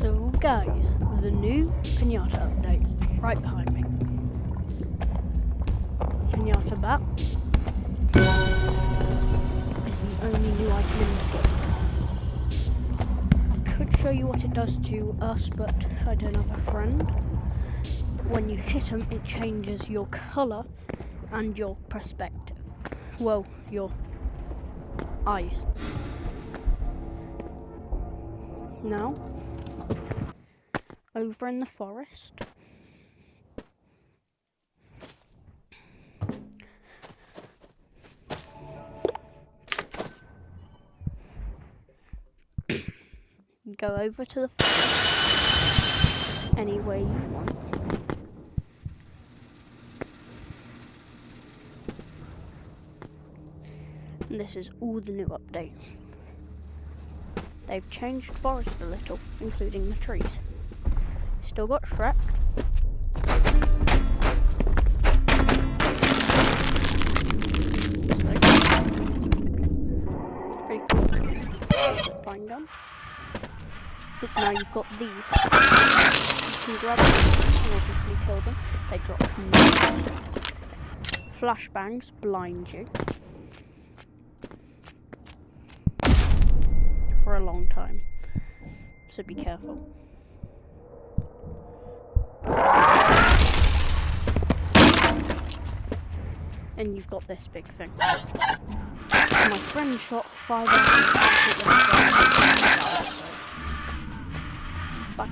So guys, the new pinata update right behind me. Pinata bat is the only new item in this game. I could show you what it does to us, but I don't have a friend. When you hit them, it changes your colour and your perspective. Well, your eyes. Now, over in the forest, go over to the forest any way you want. And this is all the new update. They've changed forest a little, including the trees. Still got Shrek. Pretty cool. Fine gun. But now you've got these. You can grab them and obviously kill them. They drop nades. Flashbangs blind you for a long time, so be careful. And you've got this big thing. My friend shot 5 out of 5. Bye.